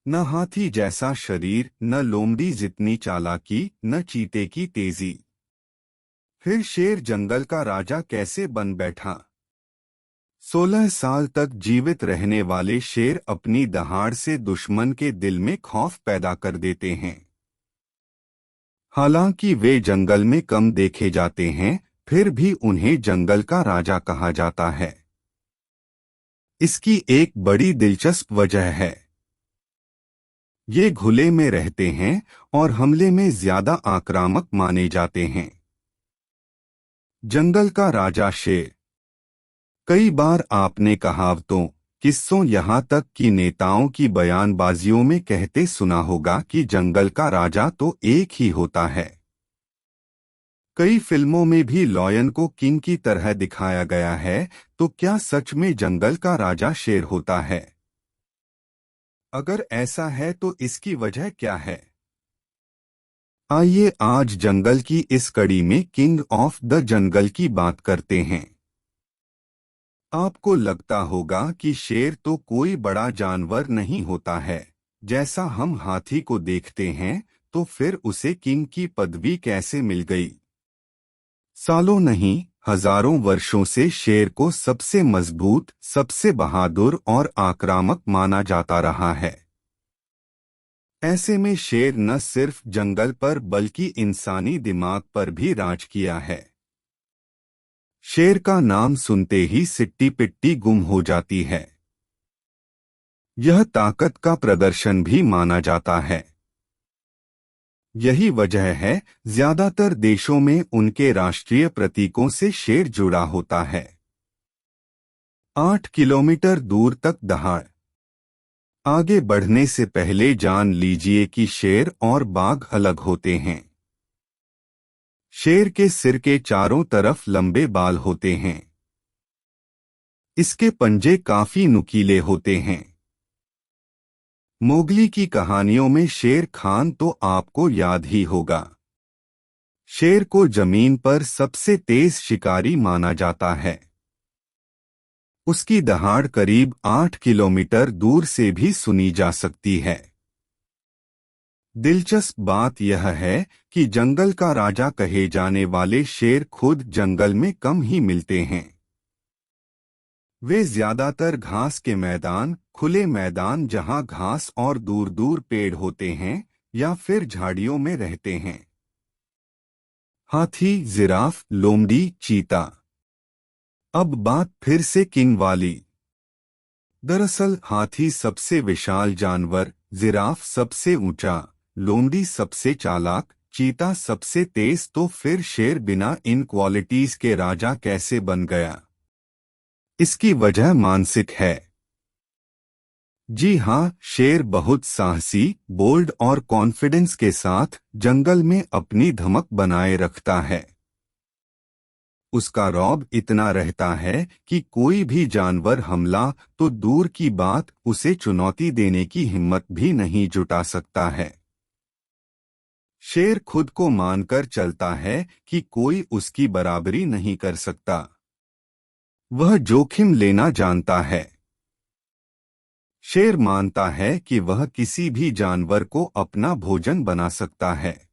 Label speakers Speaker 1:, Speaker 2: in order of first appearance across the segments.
Speaker 1: न हाथी जैसा शरीर, न लोमड़ी जितनी चालाकी, न चीते की तेजी। फिर शेर जंगल का राजा कैसे बन बैठा? 16 साल तक जीवित रहने वाले शेर अपनी दहाड़ से दुश्मन के दिल में खौफ पैदा कर देते हैं। हालांकि वे जंगल में कम देखे जाते हैं, फिर भी उन्हें जंगल का राजा कहा जाता है। इसकी एक बड़ी दिलचस्प वजह है। ये घुले में रहते हैं और हमले में ज्यादा आक्रामक माने जाते हैं। जंगल का राजा शेर। कई बार आपने कहावतों, किस्सों यहाँ तक कि नेताओं की बयानबाजियों में कहते सुना होगा कि जंगल का राजा तो एक ही होता है। कई फिल्मों में भी लॉयन को किंग की तरह दिखाया गया है, तो क्या सच में जंगल का राजा शेर होता है? अगर ऐसा है तो इसकी वजह क्या है? आइए आज जंगल की इस कड़ी में किंग ऑफ द जंगल की बात करते हैं। आपको लगता होगा कि शेर तो कोई बड़ा जानवर नहीं होता है, जैसा हम हाथी को देखते हैं, तो फिर उसे किंग की पदवी कैसे मिल गई? सालों नहीं, हजारों वर्षों से शेर को सबसे मजबूत, सबसे बहादुर और आक्रामक माना जाता रहा है। ऐसे में शेर न सिर्फ जंगल पर बल्कि इंसानी दिमाग पर भी राज किया है। शेर का नाम सुनते ही सिट्टी पिट्टी गुम हो जाती है। यह ताकत का प्रदर्शन भी माना जाता है। यही वजह है, ज्यादातर देशों में उनके राष्ट्रीय प्रतीकों से शेर जुड़ा होता है। 8 किलोमीटर दूर तक दहाड़। आगे बढ़ने से पहले जान लीजिए कि शेर और बाघ अलग होते हैं। शेर के सिर के चारों तरफ लंबे बाल होते हैं। इसके पंजे काफी नुकीले होते हैं। मोगली की कहानियों में शेर खान तो आपको याद ही होगा। शेर को जमीन पर सबसे तेज शिकारी माना जाता है। उसकी दहाड़ करीब 8 किलोमीटर दूर से भी सुनी जा सकती है। दिलचस्प बात यह है कि जंगल का राजा कहे जाने वाले शेर खुद जंगल में कम ही मिलते हैं। वे ज्यादातर घास के मैदान, खुले मैदान जहां घास और दूर दूर पेड़ होते हैं, या फिर झाड़ियों में रहते हैं। हाथी, जिराफ, लोमड़ी, चीता। अब बात फिर से किंग वाली। दरअसल हाथी सबसे विशाल जानवर, जिराफ सबसे ऊंचा, लोमड़ी सबसे चालाक, चीता सबसे तेज, तो फिर शेर बिना इन क्वालिटीज के राजा कैसे बन गया? इसकी वजह मानसिक है। जी हाँ, शेर बहुत साहसी, बोल्ड और कॉन्फिडेंस के साथ जंगल में अपनी धमक बनाए रखता है। उसका रौब इतना रहता है कि कोई भी जानवर हमला तो दूर की बात, उसे चुनौती देने की हिम्मत भी नहीं जुटा सकता है। शेर खुद को मानकर चलता है कि कोई उसकी बराबरी नहीं कर सकता। वह जोखिम लेना जानता है। शेर मानता है कि वह किसी भी जानवर को अपना भोजन बना सकता है।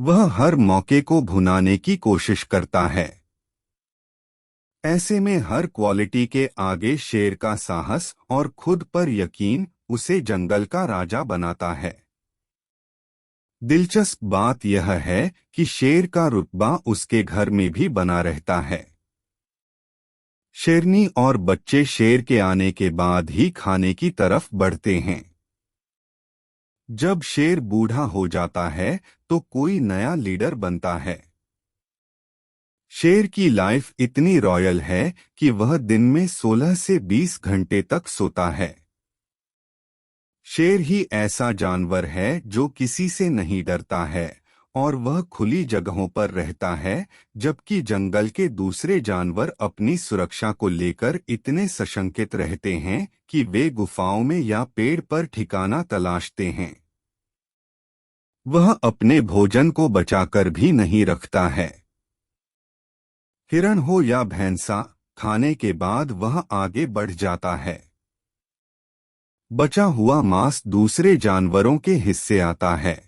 Speaker 1: वह हर मौके को भुनाने की कोशिश करता है। ऐसे में हर क्वालिटी के आगे शेर का साहस और खुद पर यकीन उसे जंगल का राजा बनाता है। दिलचस्प बात यह है कि शेर का रुतबा उसके घर में भी बना रहता है। शेरनी और बच्चे शेर के आने के बाद ही खाने की तरफ बढ़ते हैं। जब शेर बूढ़ा हो जाता है तो कोई नया लीडर बनता है। शेर की लाइफ इतनी रॉयल है कि वह दिन में 16 से 20 घंटे तक सोता है। शेर ही ऐसा जानवर है जो किसी से नहीं डरता है और वह खुली जगहों पर रहता है, जबकि जंगल के दूसरे जानवर अपनी सुरक्षा को लेकर इतने सशंकित रहते हैं कि वे गुफाओं में या पेड़ पर ठिकाना तलाशते हैं। वह अपने भोजन को बचाकर भी नहीं रखता है। हिरण हो या भैंसा, खाने के बाद वह आगे बढ़ जाता है। बचा हुआ मांस दूसरे जानवरों के हिस्से आता है।